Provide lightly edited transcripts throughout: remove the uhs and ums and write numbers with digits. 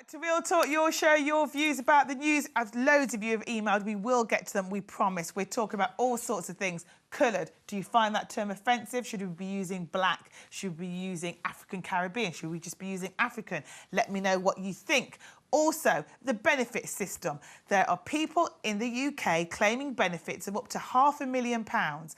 Back to Real Talk, your show, your views about the news. As loads of you have emailed, we will get to them, we promise. We're talking about all sorts of things. Coloured, do you find that term offensive? Should we be using black? Should we be using African Caribbean? Should we just be using African? Let me know what you think. Also, the benefit system. There are people in the UK claiming benefits of up to £500,000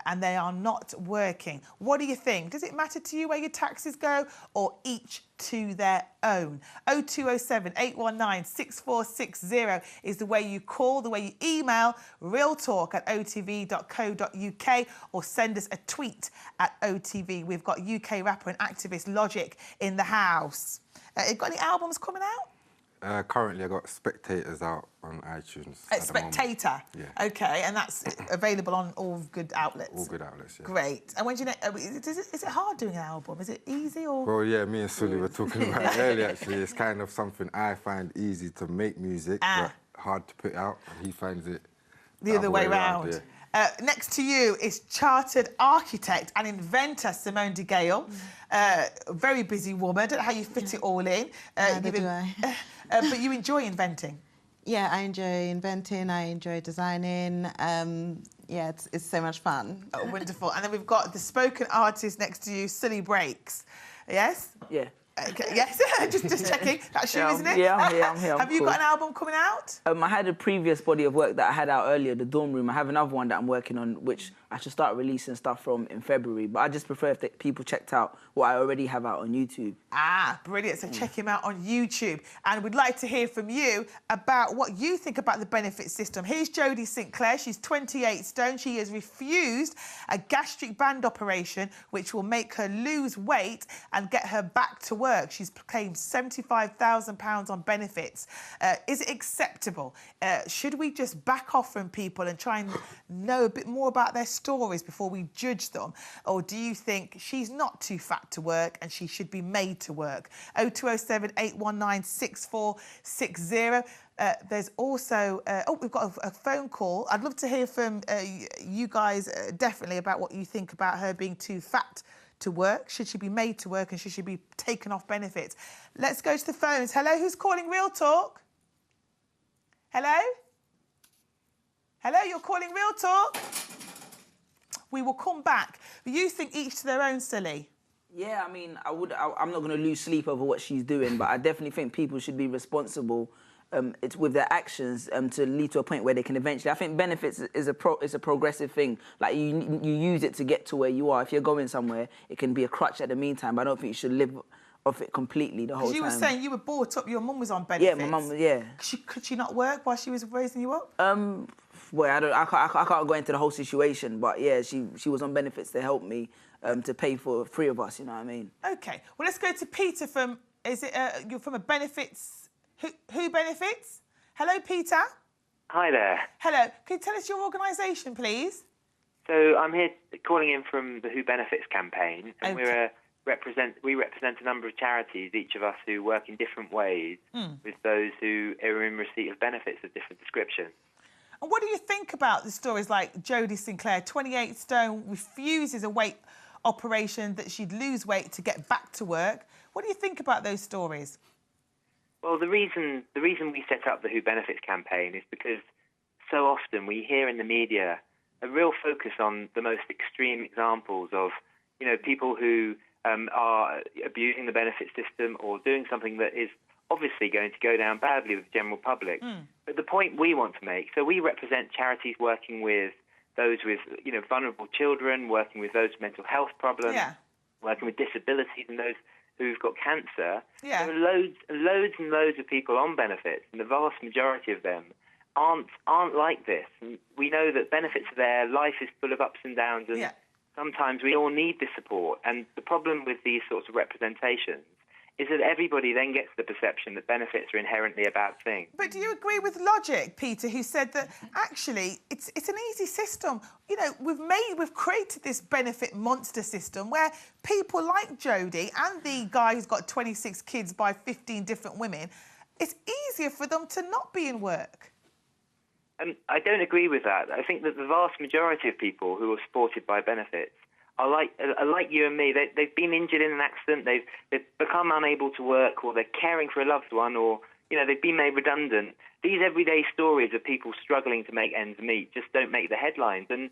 and they are not working. What do you think? Does it matter to you where your taxes go, or each to their own? 0207 819 6460 is the way you call, the way you email, realtalk@otv.co.uk, or send us a tweet at OTV. We've got UK rapper and activist Logic in the house. You got any albums coming out? Currently, I got Spectators out on iTunes. Spectator? Yeah. OK, and that's available on all good outlets? All good outlets, yeah. Great. And when do you know... Is it hard doing an album? Is it easy or...? Well, yeah, me and Sully were talking about it earlier, actually. It's kind of something I find easy to make music, but hard to put out, and he finds it the other way round. Yeah. Next to you is chartered architect and inventor Simone de Gale. Very busy woman. I don't know how you fit it all in. Neither do I. But you enjoy inventing? Yeah, I enjoy inventing. I enjoy designing. Yeah, it's so much fun. Oh, wonderful. And then we've got the spoken artist next to you, Sully Breaks. Yes? Yeah. Okay, yes, just checking. That's you, isn't it? Yeah, I'm here. Have you got an album coming out? I had a previous body of work that I had out earlier, The Dorm Room. I have another one that I'm working on, which I should start releasing stuff from in February. But I just prefer if people checked out what I already have out on YouTube. Ah, brilliant. So check him out on YouTube. And we'd like to hear from you about what you think about the benefit system. Here's Jodie Sinclair. She's 28 stone. She has refused a gastric band operation, which will make her lose weight and get her back to work. She's claimed £75,000 on benefits. Is it acceptable? Should we just back off from people and try and know a bit more about their stories before we judge them? Or do you think she's not too fat to work and she should be made to work? 0207 819 6460. There's also... we've got a phone call. I'd love to hear from you guys definitely about what you think about her being too fat to work. Should she be made to work and should she be taken off benefits? Let's go to the phones. Hello, who's calling Real Talk? Hello? Hello, you're calling Real Talk? We will come back. You think each to their own, Silly? Yeah, I mean, I'm not going to lose sleep over what she's doing, but I definitely think people should be responsible it's with their actions to lead to a point where they can eventually... I think benefits is a progressive thing. Like, you use it to get to where you are. If you're going somewhere, it can be a crutch at the meantime, but I don't think you should live off it completely the whole time. Because you were saying you were brought up, your mum was on benefits. Yeah, my mum, yeah. Could she not work while she was raising you up? Well, I can't go into the whole situation, but yeah, she was on benefits to help me to pay for 3 of us, you know what I mean? OK. Well, let's go to Peter from... you're from a benefits... Who benefits? Hello, Peter. Hi there. Hello. Can you tell us your organisation, please? So I'm here calling in from the Who Benefits campaign, and we represent a number of charities, each of us, who work in different ways with those who are in receipt of benefits of different descriptions. And what do you think about the stories like Jodie Sinclair, 28 stone, refuses a weight operation that she'd lose weight to get back to work? What do you think about those stories? Well, the reason we set up the Who Benefits campaign is because so often we hear in the media a real focus on the most extreme examples of, you know, people who are abusing the benefit system or doing something that is obviously going to go down badly with the general public. But the point we want to make, so we represent charities working with those with, you know, vulnerable children, working with those with mental health problems, working with disabilities and those who've got cancer. Yeah. There are loads and loads of people on benefits, and the vast majority of them aren't like this. And we know that benefits are there, life is full of ups and downs, and sometimes we all need this support. And the problem with these sorts of representations is that everybody then gets the perception that benefits are inherently a bad thing. But do you agree with Logic, Peter, who said that actually it's an easy system? You know, we've created this benefit monster system where people like Jodie and the guy who's got 26 kids by 15 different women, it's easier for them to not be in work. I don't agree with that. I think that the vast majority of people who are supported by benefits are like you and me. They've been injured in an accident. They've become unable to work, or they're caring for a loved one, or they've been made redundant. These everyday stories of people struggling to make ends meet just don't make the headlines. And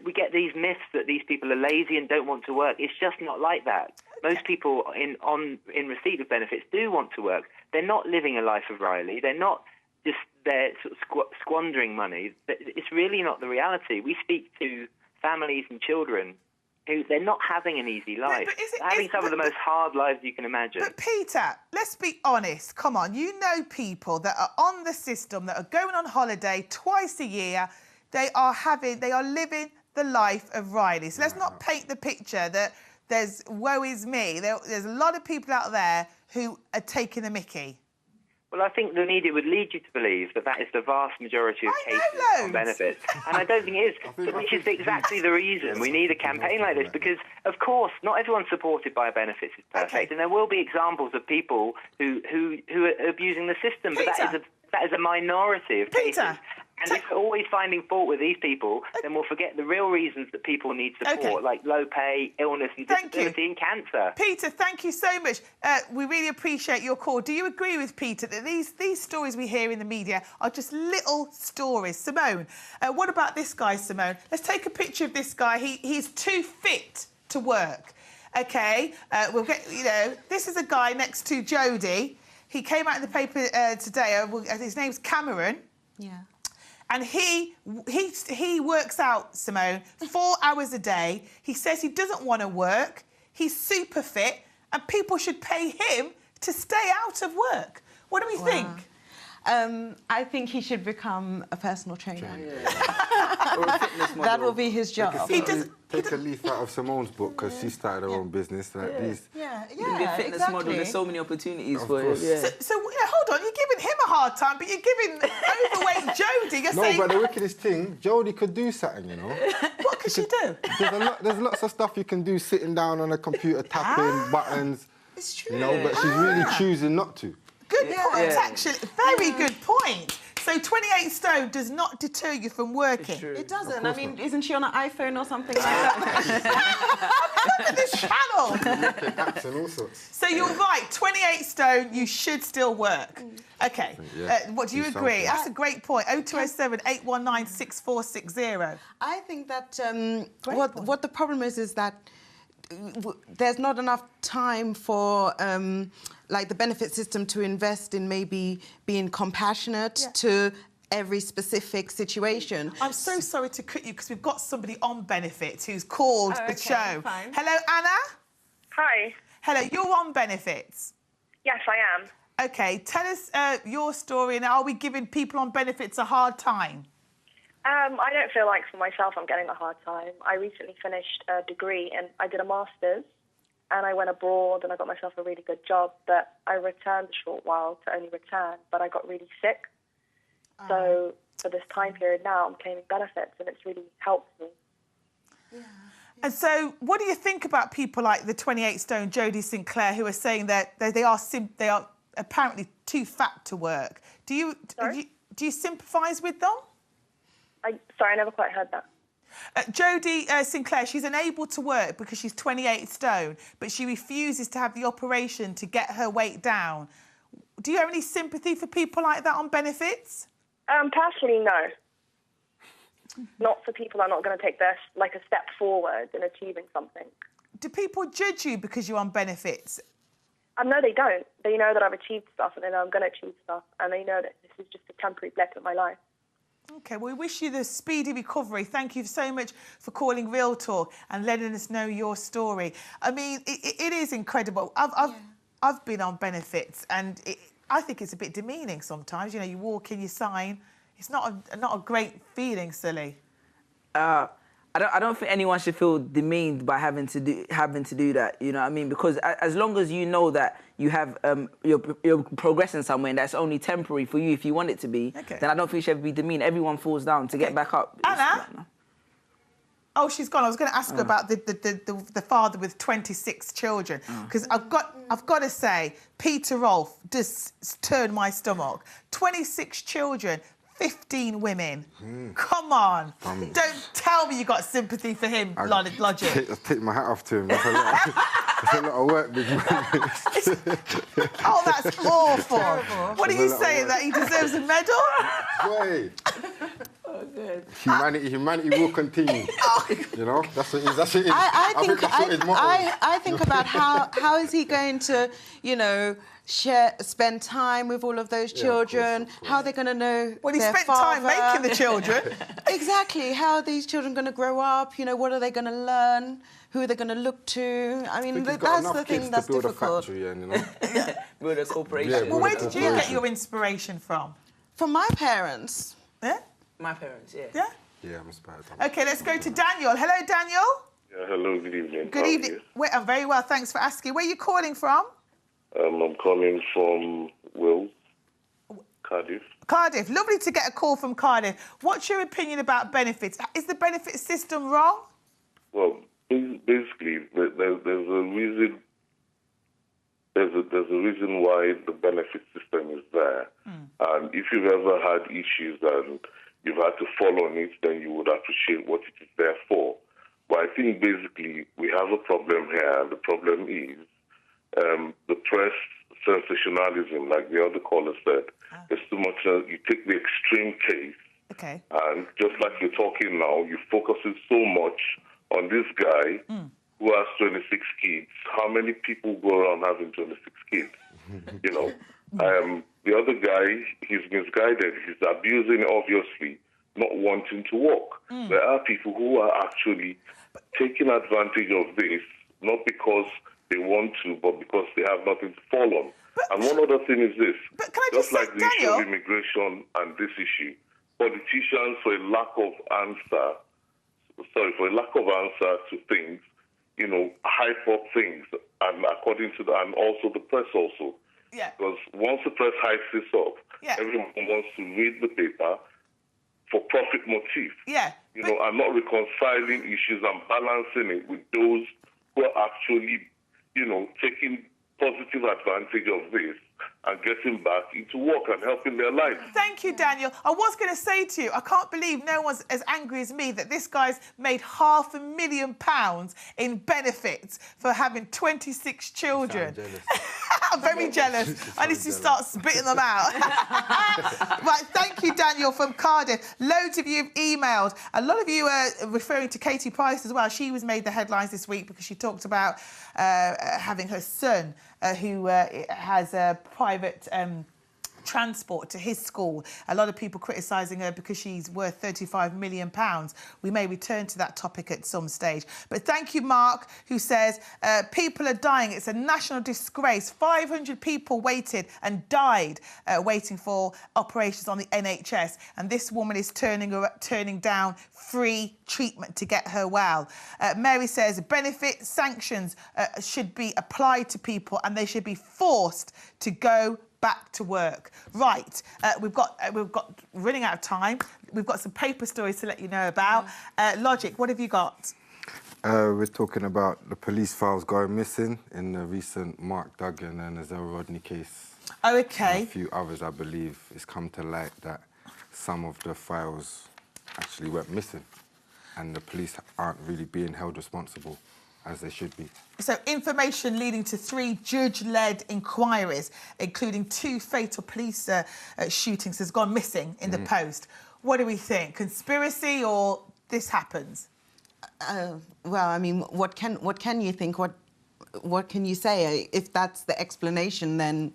we get these myths that these people are lazy and don't want to work. It's just not like that. Most people in receipt of benefits do want to work. They're not living a life of Riley. They're not just there sort of squandering money. It's really not the reality. We speak to families and children who they're not having an easy life. They're having some of the most hard lives you can imagine. But Peter, let's be honest. Come on, you know people that are on the system, that are going on holiday twice a year. They are living the life of Riley. So let's not paint the picture that there's woe is me. There's a lot of people out there who are taking the mickey. Well, I think the media would lead you to believe that is the vast majority of cases on benefits. And I don't think it is, which is exactly the reason we need a campaign like this, because, of course, not everyone supported by benefits is perfect, and there will be examples of people who are abusing the system, but that is a minority of cases. And if we're always finding fault with these people, then we'll forget the real reasons that people need support, like low pay, illness and disability and cancer. Peter, thank you so much. We really appreciate your call. Do you agree with Peter that these stories we hear in the media are just little stories? Simone, what about this guy, Simone? Let's take a picture of this guy. He's too fit to work. OK, we'll get, this is a guy next to Jodie. He came out in the paper today. His name's Cameron. Yeah. And he works out, Simone, 4 hours a day. He says he doesn't want to work. He's super fit, and people should pay him to stay out of work. What do we think? I think he should become a personal trainer. Or a fitness model. That will be his job. Take a leaf out of Simone's book, because she started her own business. Like these. Be a fitness model. There's so many opportunities for it. So hold on, you're giving him a hard time, but you're giving overweight Jodie. You're saying... but the wickedest thing, Jodie could do something, What could she do? There's lots of stuff you can do sitting down on a computer, tapping buttons. It's true. But she's really choosing not to. Good point, actually. Very good point. So 28 stone does not deter you from working. It doesn't. I mean, isn't she on an iPhone or something like that? Look at this channel. Apps and all sorts. So you're right. 28 stone, you should still work. OK. What do you agree? That's a great point. 0207 819 6460. I think that what the problem is that there's not enough time for like the benefit system to invest in maybe being compassionate to every specific situation. I'm so sorry to cut you because we've got somebody on benefits who's called the show. Fine. Hello, Anna? Hi. Hello, you're on benefits? Yes, I am. OK, tell us your story, and are we giving people on benefits a hard time? I don't feel like for myself I'm getting a hard time. I recently finished a degree and I did a master's, and I went abroad and I got myself a really good job, but I returned a short while to only return, but I got really sick. So for this time period now, I'm claiming benefits, and it's really helped me. And so what do you think about people like the 28 stone Jodie Sinclair, who are saying that they are apparently too fat to work? Do you sympathise with them? Sorry, I never quite heard that. Jodie Sinclair, she's unable to work because she's 28 stone, but she refuses to have the operation to get her weight down. Do you have any sympathy for people like that on benefits? Personally, no. Not for people that are not going to take this like a step forward in achieving something. Do people judge you because you're on benefits? No, they don't. They know that I've achieved stuff, and they know I'm going to achieve stuff, and they know that this is just a temporary blip in my life. OK, well, we wish you the speedy recovery. Thank you so much for calling Real Talk and letting us know your story. I mean, it is incredible. I've been on benefits, and I think it's a bit demeaning sometimes. You walk in, you sign. It's not a great feeling, silly. I don't think anyone should feel demeaned by having to do that. You know what I mean? Because as long as you know that you have you're progressing somewhere and that's only temporary for you if you want it to be, then I don't think you should ever be demeaned. Everyone falls down to get back up. Anna? Oh, she's gone. I was going to ask her about the father with 26 children, because I've got to say, Peter Rolfe does turn my stomach. 26 children, 15 women. Come on. Don't tell me you got sympathy for him, Logic. I take my hat off to him. That's a lot of work, big man. Oh, that's awful. What are you saying, that he deserves a medal? Boy. Oh, good. Humanity will continue. You know, that's what it is. I think about how is he going to, you know, spend time with all of those children? Of course. How are they going to know Well, he their spent father? time making the children. Exactly. How are these children going to grow up? You know, what are they going to learn? Who are they going to look to? I mean, that's the thing that's build difficult. A factory and, you know. Build a corporation. Yeah, Well, where did you get your inspiration from? From my parents. Yeah? My parents, yeah. Yeah? Yeah, I'm inspired. OK, let's go to Daniel. Hello, Daniel. Yeah, hello, good evening. Good evening. I'm very well, thanks for asking. Where are you calling from? I'm calling from Wales, Cardiff. Cardiff. Lovely to get a call from Cardiff. What's your opinion about benefits? Is the benefit system wrong? Well, basically, there's a reason. There's a reason why the benefit system is there, and if you've ever had issues and you've had to fall on it, then you would appreciate what it is there for. But I think basically we have a problem here, and the problem is the press sensationalism, like the other caller said. It's too much. You take the extreme case, OK. and just like you're talking now, you're focusing so much on this guy who has 26 kids. How many people go around having 26 kids? You know, the other guy, he's misguided. He's abusing, obviously, not wanting to work. There are people who are actually taking advantage of this, not because they want to, but because they have nothing to fall on. And one other thing is this. But can I just just say, like the issue Daniel? of immigration and this issue, politicians, for a lack of answer to things, you know, hype up things, and according to and also the press also. Yeah. Because once the press hypes this up, everyone wants to read the paper for profit motive. Yeah. You know, and not reconciling issues and balancing it with those who are actually, you know, taking positive advantage of this and getting back into work and helping their lives. Thank you, Daniel. I was going to say to you, I can't believe no one's as angry as me that this guy's made £500,000 in benefits for having 26 children. I'm very jealous. I need to start spitting them out. Right, thank you, Daniel from Cardiff. Loads of you have emailed. A lot of you are referring to Katie Price as well. She was made the headlines this week because she talked about having her son who has a private transport to his school. A lot of people criticising her because she's worth £35 million. We may return to that topic at some stage. But thank you, Mark, who says, people are dying. It's a national disgrace. 500 people waited and died waiting for operations on the NHS. And this woman is turning down free treatment to get her well. Mary says, benefit sanctions should be applied to people and they should be forced to go back to work. Right, we've got running out of time. We've got some paper stories to let you know about. Logic, what have you got? We're talking about the police files going missing in the recent Mark Duggan and Azelle Rodney case. Oh, OK. And a few others, I believe. It's come to light that some of the files actually went missing and the police aren't really being held responsible as they should be. So information leading to 3 judge-led inquiries, including 2 fatal police shootings, has gone missing in the Post. What do we think? Conspiracy or this happens? Well, I mean, what can you think? What can you say? If that's the explanation, then,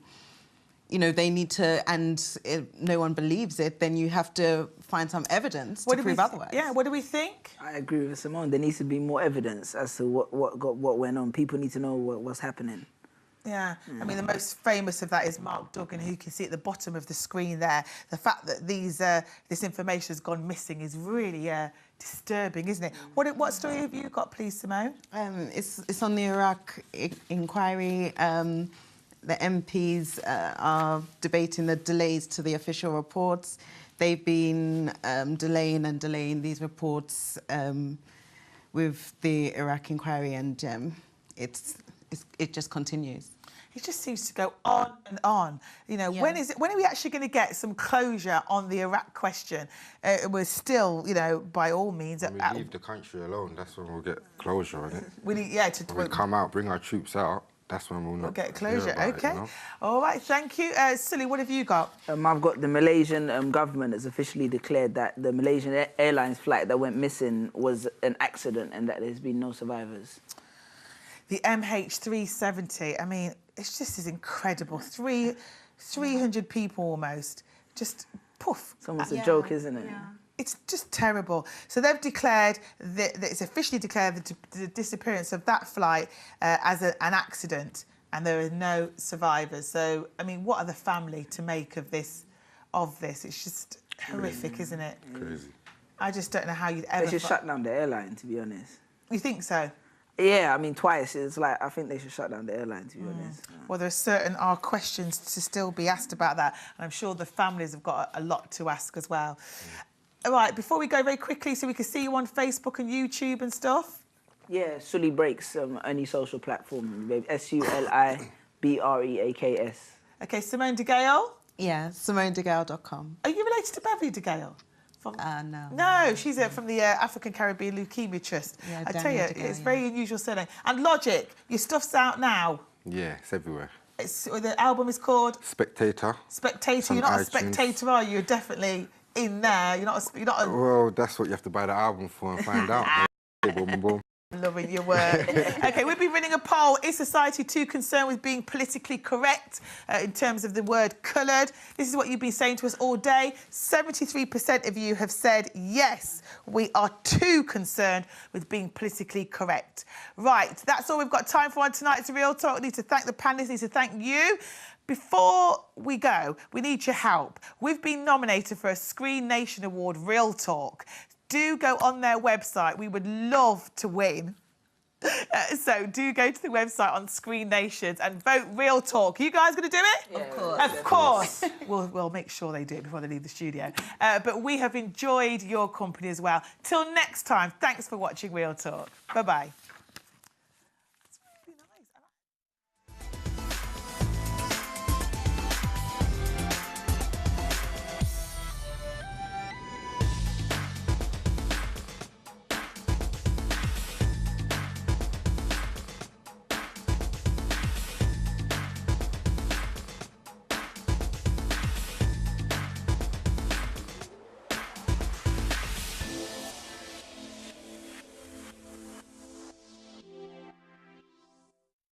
you know, they need to, and if no one believes it, then you have to find some evidence to prove otherwise. Yeah, what do we think? I agree with Simone. There needs to be more evidence as to what went on. People need to know what's happening. Yeah, I mean, the most famous of that is Mark Duggan, who you can see at the bottom of the screen there. The fact that this information has gone missing is really disturbing, isn't it? What story have you got, please, Simone? It's on the Iraq inquiry. The MPs are debating the delays to the official reports. They've been delaying these reports with the Iraq inquiry, and it just continues. It just seems to go on and on. You know, when are we actually going to get some closure on the Iraq question? We're still, you know, by all means... When we leave the country alone, that's when we'll get closure on it. We need, when we come out, bring our troops out, that's when we'll get closure. Okay. It, you know? All right, thank you. Sully, what have you got? I've got the Malaysian government has officially declared that the Malaysian Airlines flight that went missing was an accident and that there's been no survivors. The MH370, I mean, it's just is incredible. 300 people almost, just poof. It's almost a joke, isn't it? Yeah. It's just terrible. So they've declared that it's officially declared the disappearance of that flight as an accident, and there are no survivors. So, I mean, what are the family to make of this? It's just horrific, isn't it? Crazy. I just don't know how you'd ever... They should shut down the airline, to be honest. You think so? Yeah, I mean, twice. It's like, I think they should shut down the airline, to be honest. Well, there are questions to still be asked about that, and I'm sure the families have got a lot to ask as well. All right, before we go very quickly, so we can see you on Facebook and YouTube and stuff. Yeah, Sully Breaks, any social platform, SULIBREAKS. Okay, Simone de Gale? Yeah, SimoneDeGale.com. Are you related to Beverly de Gale? No. No, she's from the African Caribbean Leukemia Trust. Yeah, I tell you, it's very unusual surname. And Logic, your stuff's out now. Yeah, it's everywhere. The album is called Spectator. Spectator. You're not a spectator, are you? You're definitely in there. You're not a... Well, that's what you have to buy the album for and find out. Boom, boom. Loving your work. OK, we've been running a poll. Is society too concerned with being politically correct in terms of the word coloured? This is what you've been saying to us all day. 73% of you have said, yes, we are too concerned with being politically correct. Right, that's all we've got time for on tonight's Real Talk. We need to thank the panellists, need to thank you. Before we go, we need your help. We've been nominated for a Screen Nation Award Real Talk. Do go on their website. We would love to win. So do go to the website on Screen Nations and vote Real Talk. Are you guys going to do it? Yeah, of course. We'll make sure they do it before they leave the studio. But we have enjoyed your company as well. Till next time, thanks for watching Real Talk. Bye-bye.